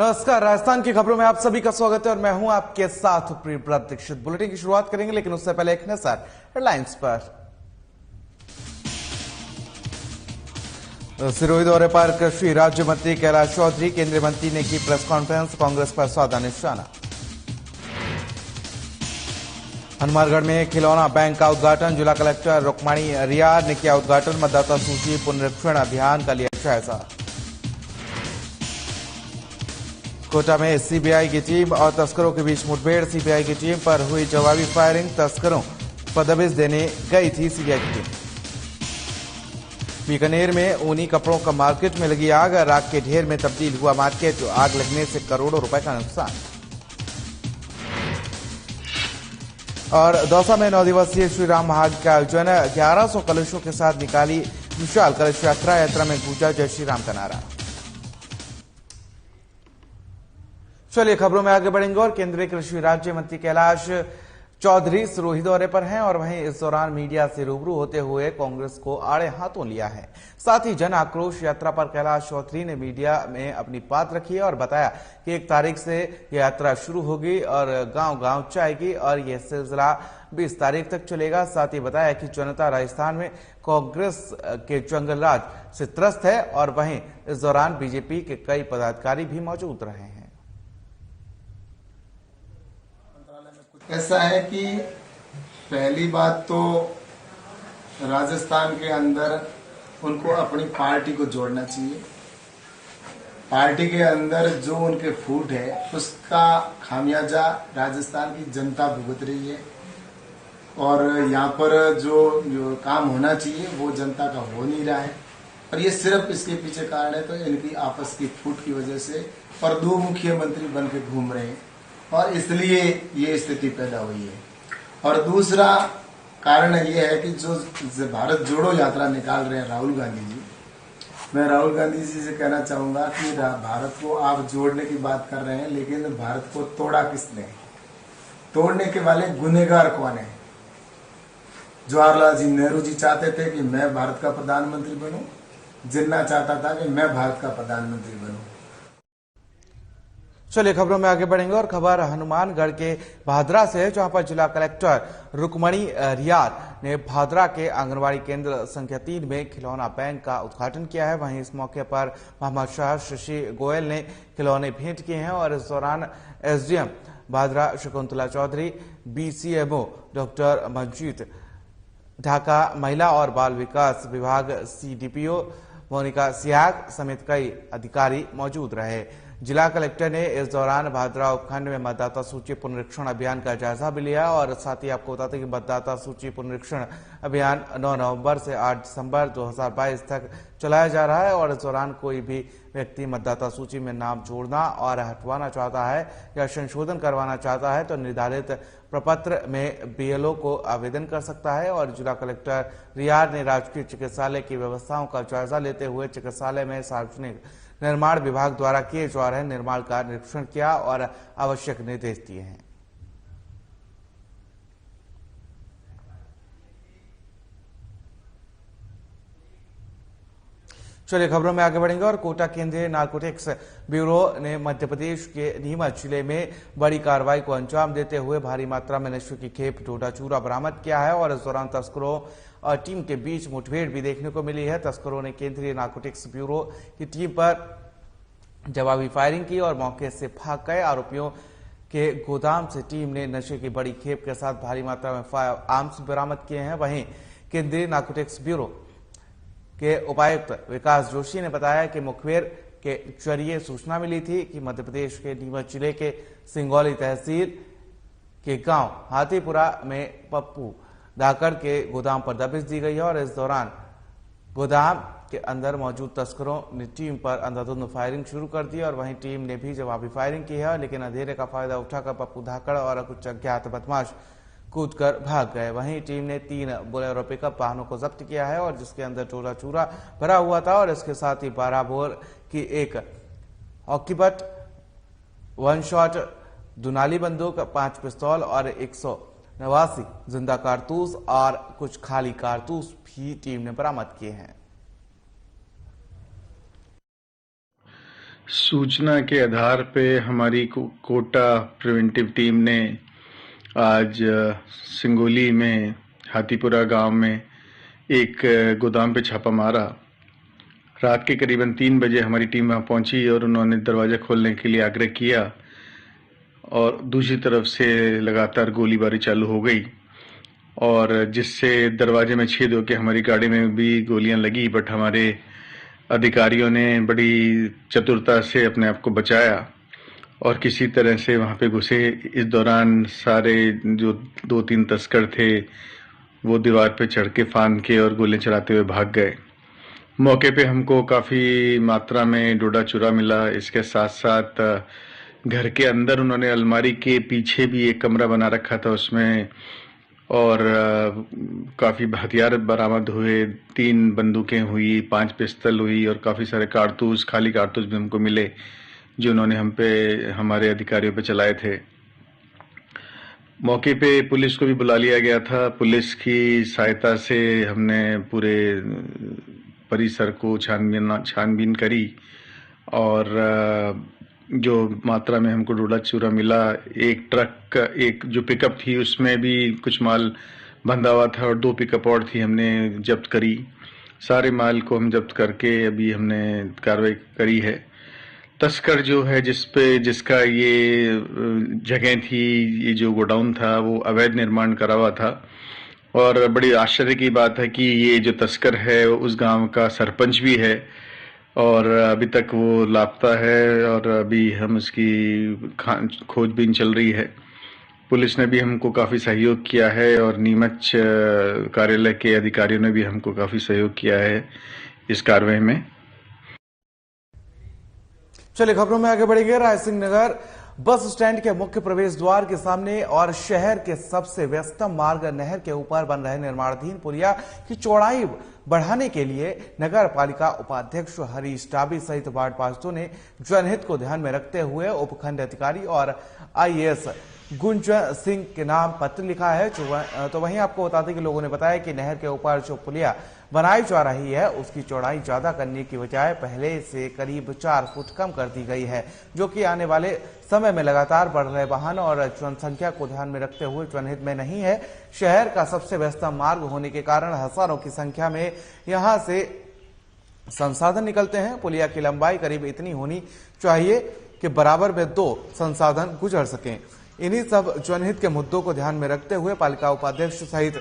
नमस्कार, राजस्थान की खबरों में आप सभी का स्वागत है और मैं हूं आपके साथ प्रियव्रत दीक्षित। बुलेटिन की शुरुआत करेंगे, लेकिन उससे पहले एक नजर हेडलाइंस पर। सिरोही दौरे पर कृषि राज्य मंत्री कैलाश चौधरी, केंद्रीय मंत्री ने की प्रेस कॉन्फ्रेंस, कांग्रेस पर साधा निशाना। हनुमानगढ़ में खिलौना बैंक का उद्घाटन, जिला कलेक्टर रुक्मणी रियार ने किया उद्घाटन। मतदाता सूची पुनरीक्षण अभियान का लिया जायजा। कोटा में सीबीआई की टीम और तस्करों के बीच मुठभेड़, सीबीआई की टीम पर हुई जवाबी फायरिंग, तस्करों को दबिश देने गई थी सीबीआई की टीम। बीकानेर में ऊनी कपड़ों का मार्केट में लगी आग, राख के ढेर में तब्दील हुआ मार्केट, आग लगने से करोड़ों रुपए का नुकसान। और दौसा में 9 दिवसीय श्री राम महाग का आयोजन, 1100 कलशों के साथ निकाली विशाल कलश यात्रा, यात्रा में गूंजा जय श्री राम का नारा। चलिए खबरों में आगे बढ़ेंगे और केंद्रीय कृषि राज्य मंत्री कैलाश चौधरी सिरोही दौरे पर हैं और वहीं इस दौरान मीडिया से रूबरू होते हुए कांग्रेस को आड़े हाथों लिया है। साथ ही जन आक्रोश यात्रा पर कैलाश चौधरी ने मीडिया में अपनी बात रखी और बताया कि 1 तारीख से यह यात्रा शुरू होगी और गांव-गांव जाएगी और यह सिलसिला 20 तारीख तक चलेगा। साथ ही बताया कि जनता राजस्थान में कांग्रेस के जंगल राज से त्रस्त है और वहीं इस दौरान बीजेपी के कई पदाधिकारी भी मौजूद रहे हैं। ऐसा है कि पहली बात तो राजस्थान के अंदर उनको अपनी पार्टी को जोड़ना चाहिए। पार्टी के अंदर जो उनके फूट है उसका खामियाजा राजस्थान की जनता भुगत रही है और यहाँ पर जो काम होना चाहिए वो जनता का हो नहीं रहा है। और ये सिर्फ इसके पीछे कारण है तो इनकी आपस की फूट की वजह से और 2 मुख्यमंत्री बन के घूम रहे हैं और इसलिए ये स्थिति पैदा हुई है। और दूसरा कारण ये है कि जो भारत जोड़ो यात्रा निकाल रहे हैं राहुल गांधी जी, मैं राहुल गांधी जी से कहना चाहूंगा कि भारत को आप जोड़ने की बात कर रहे हैं, लेकिन भारत को तोड़ा किसने? तोड़ने के वाले गुनहगार कौन है? जवाहरलाल जी नेहरू जी चाहते थे कि मैं भारत का प्रधानमंत्री बनूं, जिन्ना चाहता था कि मैं भारत का प्रधानमंत्री बनूं। चलिए खबरों में आगे बढ़ेंगे और खबर हनुमानगढ़ के भादरा से है, जहां पर जिला कलेक्टर रुक्मणी रियार ने भादरा के आंगनबाड़ी केंद्र संख्या 3 में खिलौना बैंक का उद्घाटन किया है। वहीं इस मौके पर मोहम्मद शाह शशि गोयल ने खिलौने भेंट किए हैं और इस दौरान SDM Bhadra Shakuntala Chaudhary, BCMO doctor Manjeet Dhaka, महिला और बाल विकास विभाग सीडीपीओ मोनिका सियाग समेत कई अधिकारी मौजूद रहे। जिला कलेक्टर ने इस दौरान भादरा उपखंड में मतदाता सूची पुनरीक्षण अभियान का जायजा भी लिया और साथ ही आपको बताते कि मतदाता सूची पुनरीक्षण अभियान 9 नवंबर से 8 दिसंबर 2022 तक चलाया जा रहा है और इस दौरान कोई भी व्यक्ति मतदाता सूची में नाम जोड़ना और हटवाना चाहता है या संशोधन करवाना चाहता है तो निर्धारित प्रपत्र में बीएलओ को आवेदन कर सकता है। और जिला कलेक्टर रियार ने राजकीय चिकित्सालय की व्यवस्थाओं का जायजा लेते हुए चिकित्सालय में सार्वजनिक निर्माण विभाग द्वारा किए जा रहे निर्माण का निरीक्षण किया और आवश्यक निर्देश दिए हैं। चलिए खबरों में आगे बढ़ेंगे और कोटा केंद्रीय नारकोटिक्स ब्यूरो ने मध्य प्रदेश के नीमच जिले में बड़ी कार्रवाई को अंजाम देते हुए भारी मात्रा में नशे की खेप डोडा चूरा बरामद किया है और इस दौरान तस्करों और टीम के बीच मुठभेड़ भी देखने को मिली है। तस्करों ने केंद्रीय नारकोटिक्स ब्यूरो की टीम पर जवाबी फायरिंग की और मौके से भाग गए। आरोपियों के गोदाम से टीम ने नशे की बड़ी खेप के साथ भारी मात्रा में फायर आर्म्स बरामद किए हैं। वहीं केंद्रीय नारकोटिक्स ब्यूरो के उपायुक्त विकास जोशी ने बताया कि मुखबिर के जरिए सूचना मिली थी कि मध्य प्रदेश के नीमच जिले के सिंगौली तहसील के गांव हाथीपुरा में पप्पू धाकड़ के गोदाम पर दबिश दी गई है और इस दौरान गोदाम के अंदर मौजूद तस्करों ने टीम पर अंधाधुंध फायरिंग शुरू कर दी और वहीं टीम ने भी जवाबी फायरिंग की है, लेकिन अंधेरे का फायदा उठाकर पप्पू धाकड़ और कुछ अज्ञात बदमाश कूदकर भाग गए। वहीं टीम ने 3 बोलेरो पिकअप वाहनों को जब्त किया है और जिसके अंदर डोडा चूरा भरा हुआ था और इसके साथ ही 12 बोर की एक ऑक्यूबट 1 शॉट दुनाली बंदूक, 5 पिस्तौल और 189 जिंदा कारतूस और कुछ खाली कारतूस भी टीम ने बरामद किए हैं। सूचना के आधार पे हमारी कोटा प्रिवेंटिव टीम ने आज सिंगोली में हाथीपुरा गांव में एक गोदाम पे छापा मारा। रात के करीबन 3 बजे हमारी टीम वहां पहुंची और उन्होंने दरवाज़ा खोलने के लिए आग्रह किया और दूसरी तरफ से लगातार गोलीबारी चालू हो गई और जिससे दरवाजे में छेद होकर हमारी गाड़ी में भी गोलियां लगी। बट हमारे अधिकारियों ने बड़ी चतुरता से अपने आप को बचाया और किसी तरह से वहां पे घुसे। इस दौरान सारे जो 2-3 तस्कर थे वो दीवार पे चढ़ के फांद के और गोलियां चलाते हुए भाग गए। मौके पे हमको काफ़ी मात्रा में डोडा चूरा मिला। इसके साथ साथ घर के अंदर उन्होंने अलमारी के पीछे भी एक कमरा बना रखा था उसमें और काफ़ी हथियार बरामद हुए। 3 बंदूकें हुई, 5 पिस्तल हुई और काफ़ी सारे कारतूस, खाली कारतूस भी हमको मिले जो उन्होंने हम पे, हमारे अधिकारियों पे चलाए थे। मौके पे पुलिस को भी बुला लिया गया था। पुलिस की सहायता से हमने पूरे परिसर को छानबीन करी और जो मात्रा में हमको डोडा चूरा मिला, एक ट्रक, एक जो पिकअप थी उसमें भी कुछ माल बंधा हुआ था और 2 पिकअप और थी, हमने जब्त करी। सारे माल को हम जब्त करके अभी हमने कार्रवाई करी है। तस्कर जो है जिसका ये जगह थी, ये जो गोडाउन था वो अवैध निर्माण करा हुआ था और बड़ी आश्चर्य की बात है कि ये जो तस्कर है उस गांव का सरपंच भी है और अभी तक वो लापता है और अभी हम उसकी खोजबीन चल रही है। पुलिस ने भी हमको काफ़ी सहयोग किया है और नीमच कार्यालय के अधिकारियों ने भी हमको काफ़ी सहयोग किया है इस कार्रवाई में। चलिए खबरों में आगे बढ़ेंगे। रायसिंह नगर बस स्टैंड के मुख्य प्रवेश द्वार के सामने और शहर के सबसे व्यस्तम मार्ग नहर के ऊपर बन रहे निर्माणाधीन पुलिया की चौड़ाई बढ़ाने के लिए नगर पालिका उपाध्यक्ष हरीश डाबी सहित वार्ड पार्षदों ने जनहित को ध्यान में रखते हुए उपखंड अधिकारी और आईएएस गुंजन सिंह के नाम पत्र लिखा है। तो वहीं आपको बता दें कि लोगों ने बताया कि नहर के ऊपर जो पुलिया बनाई जा रही है उसकी चौड़ाई ज्यादा करने की बजाय पहले से करीब 4 फुट कम कर दी गई है, जो कि आने वाले समय में लगातार बढ़ रहे वाहन और जनसंख्या को ध्यान में रखते हुए जनहित में नहीं है। शहर का सबसे व्यस्तम मार्ग होने के कारण हजारों की संख्या में यहां से संसाधन निकलते हैं। पुलिया की लंबाई करीब इतनी होनी चाहिए कि बराबर में 2 संसाधन गुजर सकें। इन्हीं सब जनहित के मुद्दों को ध्यान में रखते हुए पालिका उपाध्यक्ष सहित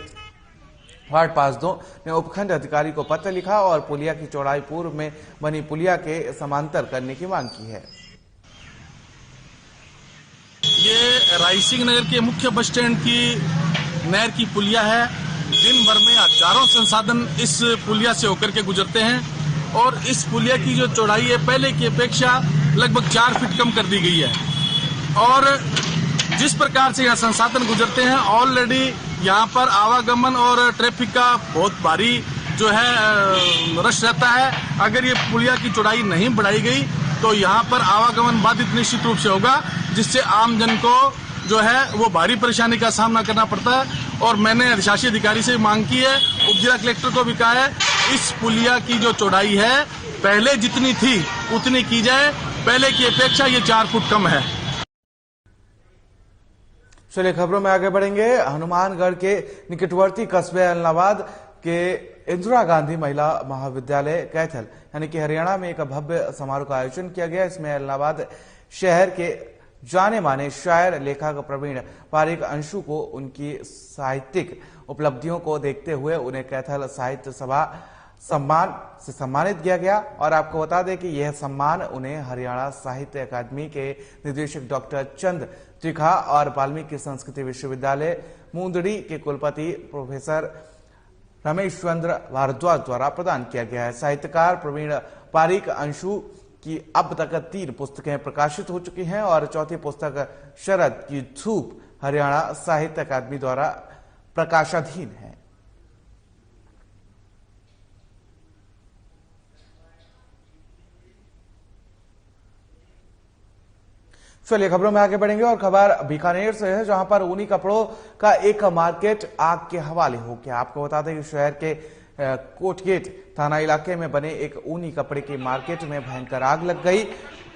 वार्ड पार्षदों ने उपखंड अधिकारी को पत्र लिखा और पुलिया की चौड़ाई पूर्व में बनी पुलिया के समांतर करने की मांग की है। ये रायसिंह नगर के मुख्य बस स्टैंड की नहर की पुलिया है। दिन भर में हजारों संसाधन इस पुलिया से होकर के गुजरते हैं और इस पुलिया की जो चौड़ाई है पहले की अपेक्षा लगभग 4 फीट कम कर दी गई है और जिस प्रकार से यहाँ संसाधन गुजरते हैं ऑलरेडी यहाँ पर आवागमन और ट्रैफिक का बहुत भारी जो है रश रहता है। अगर ये पुलिया की चौड़ाई नहीं बढ़ाई गई तो यहाँ पर आवागमन बाधित निश्चित रूप से होगा, जिससे आम जन को जो है वो भारी परेशानी का सामना करना पड़ता है। और मैंने अधिशासी अधिकारी से मांग की है, उप जिला कलेक्टर को भी कहा है, इस पुलिया की जो चौड़ाई है पहले जितनी थी उतनी की जाए, पहले की अपेक्षा ये 4 फुट कम है। चलिए खबरों में आगे बढ़ेंगे। हनुमानगढ़ के निकटवर्ती कस्बे अलनाबाद के इंदिरा गांधी महिला महाविद्यालय कैथल यानी कि हरियाणा में एक भव्य समारोह का आयोजन किया गया। इसमें अलनाबाद शहर के जाने माने शायर लेखक प्रवीण पारिक अंशु को उनकी साहित्यिक उपलब्धियों को देखते हुए उन्हें कैथल साहित्य सभा सम्मान से सम्मानित किया गया। और आपको बता दें कि यह सम्मान उन्हें हरियाणा साहित्य अकादमी के निदेशक डॉक्टर चंद त्रिखा और वाल्मीकि संस्कृति विश्वविद्यालय मुंदड़ी के कुलपति प्रोफेसर रमेश चंद्र भारद्वाज द्वारा प्रदान किया गया है। साहित्यकार प्रवीण पारिक अंशु की अब तक 3 पुस्तकें प्रकाशित हो चुकी हैं और चौथी पुस्तक शरद की धूप हरियाणा साहित्य अकादमी द्वारा प्रकाशाधीन है। चलिए खबरों में आगे बढ़ेंगे और खबर बीकानेर से है, जहां पर ऊनी कपड़ों का एक मार्केट आग के हवाले हो गया। आपको बता दें कि शहर के कोटगेट थाना इलाके में बने एक ऊनी कपड़े की मार्केट में भयंकर आग लग गई,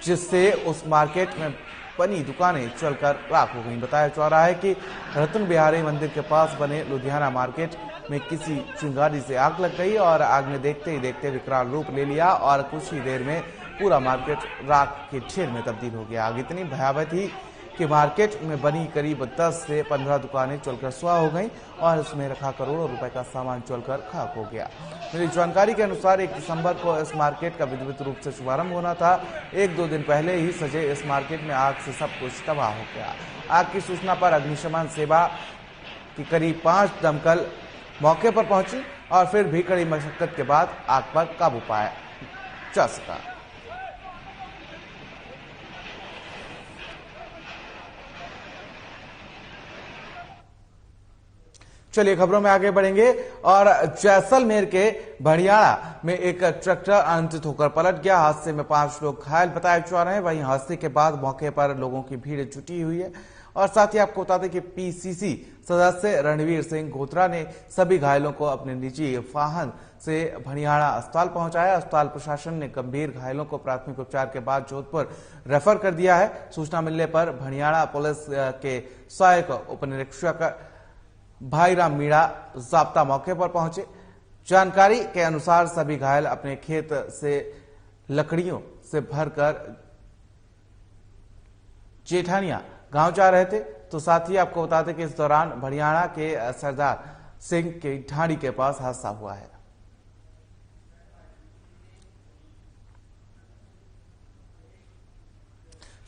जिससे उस मार्केट में बनी दुकानें चलकर राख हो गई। बताया जा रहा है कि रतन बिहारी मंदिर के पास बने लुधियाना मार्केट में किसी चिंगारी से आग लग गई और आग ने देखते ही देखते विकराल रूप ले लिया और कुछ ही देर में पूरा मार्केट राख के ढेर में तब्दील हो गया। आग इतनी भयावह थी कि मार्केट में बनी करीब 10 से 15 दुकानें जलकर स्वाह हो गईं और उसमें रखा करोड़ों रुपए का सामान जलकर खाक हो गया। मेरी जानकारी के अनुसार 1 दिसंबर को इस मार्केट का विधिवत रूप से शुभारंभ होना था। 1-2 दिन पहले ही सजे इस मार्केट में आग से सब कुछ तबाह हो गया। आग की सूचना पर अग्निशमन सेवा की करीब 5 दमकल मौके पर पहुंची और फिर भी कड़ी मशक्कत के बाद आग पर काबू पाया जा सका। चलिए खबरों में आगे बढ़ेंगे और जैसलमेर के भड़ियाड़ा में एक ट्रैक्टर अनियंत्रित होकर पलट गया। हादसे में 5 लोग घायल बताए जा रहे हैं। वहीं हादसे के बाद मौके पर लोगों की भीड़ जुटी हुई है और साथ ही आपको बता दें कि पीसीसी सदस्य रणवीर सिंह गोत्रा ने सभी घायलों को अपने निजी वाहन से भड़ियाड़ा अस्पताल पहुंचाया। अस्पताल प्रशासन ने गंभीर घायलों को प्राथमिक उपचार के बाद जोधपुर रेफर कर दिया है। सूचना मिलने पर भड़ियाड़ा पुलिस के सहायक उप निरीक्षक भाईराम मीणा जाब्ता मौके पर पहुंचे। जानकारी के अनुसार सभी घायल अपने खेत से लकड़ियों से भरकर जेठानिया गांव जा रहे थे। तो साथ ही आपको बता दें कि इस दौरान भड़ियाड़ा के सरदार सिंह की ढाणी के पास हादसा हुआ है।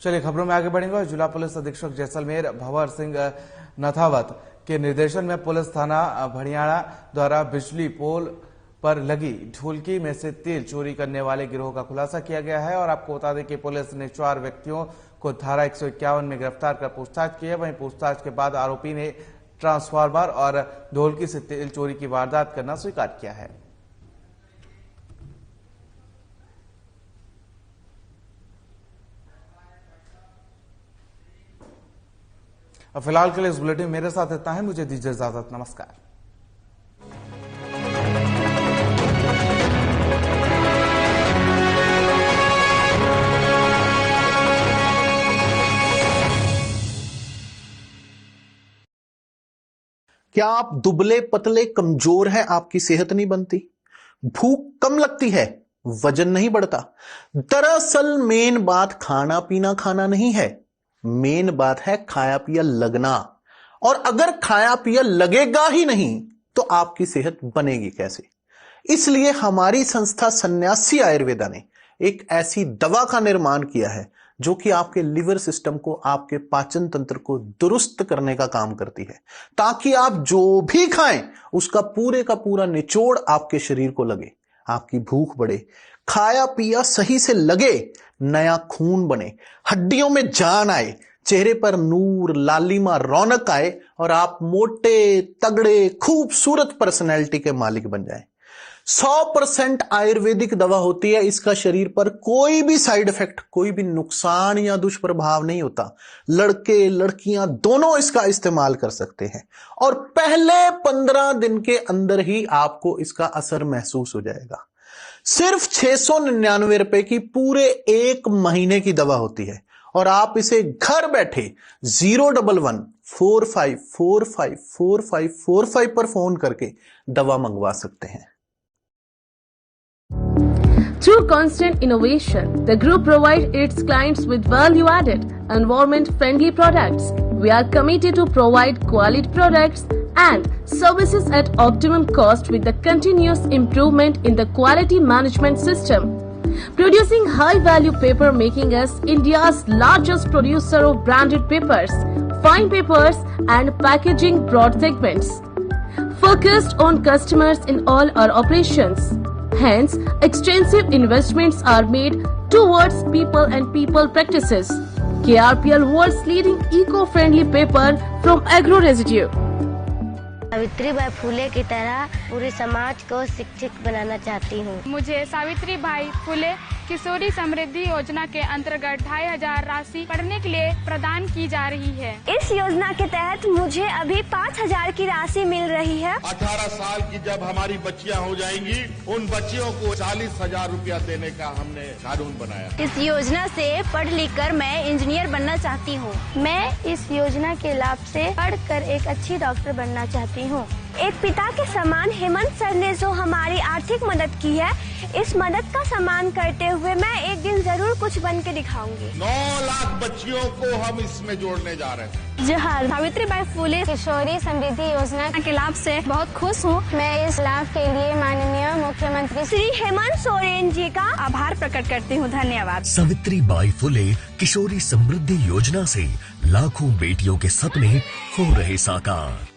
चलिए खबरों में आगे बढ़ेंगे। जिला पुलिस अधीक्षक जैसलमेर भंवर सिंह नथावत के निर्देशन में पुलिस थाना भड़ियाड़ा द्वारा बिजली पोल पर लगी ढोलकी में से तेल चोरी करने वाले गिरोह का खुलासा किया गया है। और आपको बता दें कि पुलिस ने 4 व्यक्तियों को धारा 151 में गिरफ्तार कर पूछताछ की है। वहीं पूछताछ के बाद आरोपी ने ट्रांसफार्मर और ढोलकी से तेल चोरी की वारदात करना स्वीकार किया है। अब फिलहाल के लिए इस बुलेटिन में मेरे साथ इतना है। मुझे दीजिए इजाजत। नमस्कार। क्या आप दुबले पतले कमजोर हैं? आपकी सेहत नहीं बनती, भूख कम लगती है, वजन नहीं बढ़ता? दरअसल मेन बात खाना नहीं है, मेन बात है खाया पिया लगना। और अगर खाया पिया लगेगा ही नहीं तो आपकी सेहत बनेगी कैसे? इसलिए हमारी संस्था सन्यासी आयुर्वेदा ने एक ऐसी दवा का निर्माण किया है जो कि आपके लिवर सिस्टम को, आपके पाचन तंत्र को दुरुस्त करने का काम करती है, ताकि आप जो भी खाएं उसका पूरे का पूरा निचोड़ आपके शरीर को लगे, आपकी भूख बढ़े, खाया पिया सही से लगे, नया खून बने, हड्डियों में जान आए, चेहरे पर नूर, लालिमा, रौनक आए और आप मोटे, तगड़े, खूबसूरत पर्सनैलिटी के मालिक बन जाएं। 100% आयुर्वेदिक दवा होती है। इसका शरीर पर कोई भी साइड इफेक्ट, कोई भी नुकसान या दुष्प्रभाव नहीं होता। लड़के लड़कियां दोनों इसका इस्तेमाल कर सकते हैं और पहले 15 दिन के अंदर ही आपको इसका असर महसूस हो जाएगा। सिर्फ 699 रुपए की पूरे 1 महीने की दवा होती है और आप इसे घर बैठे 011-45454545 पर फोन करके दवा मंगवा सकते हैं। Through constant innovation, the group provides its clients with value-added, environment-friendly products. We are committed to provide quality products and services at optimum cost with the continuous improvement in the quality management system. Producing high-value paper, making us India's largest producer of branded papers, fine papers and packaging broad segments. Focused on customers in all our operations. Hence, extensive investments are made towards people and people practices. KRPL world's leading eco-friendly paper from agro residue. Savitribai Phule की तरह पूरे समाज को शिक्षित बनाना चाहती हूँ। मुझे सावित्रीबाई फुले किशोरी समृद्धि योजना के अंतर्गत 2500 राशि पढ़ने के लिए प्रदान की जा रही है। इस योजना के तहत मुझे अभी 5000 की राशि मिल रही है। 18 साल की जब हमारी बच्चियां हो जाएंगी, उन बच्चियों को 40,000 रुपया देने का हमने कानून बनाया। इस योजना से पढ़ लिख कर मैं इंजीनियर बनना चाहती हूँ। मैं इस योजना के लाभ से पढ़कर एक अच्छी डॉक्टर बनना चाहती हूँ। एक पिता के समान हेमंत सर ने जो हमारी आर्थिक मदद की है, इस मदद का सम्मान करते हुए मैं एक दिन जरूर कुछ बन के दिखाऊंगी। 9 लाख बच्चियों को हम इसमें जोड़ने जा रहे हैं। जोहार। सावित्रीबाई फुले किशोरी समृद्धि योजना के लाभ से बहुत खुश हूँ। मैं इस लाभ के लिए माननीय मुख्यमंत्री श्री हेमंत सोरेन जी का आभार प्रकट करती हूँ। धन्यवाद। सावित्रीबाई फुले किशोरी समृद्धि योजना से लाखों बेटियों के सपने हो रहे साकार।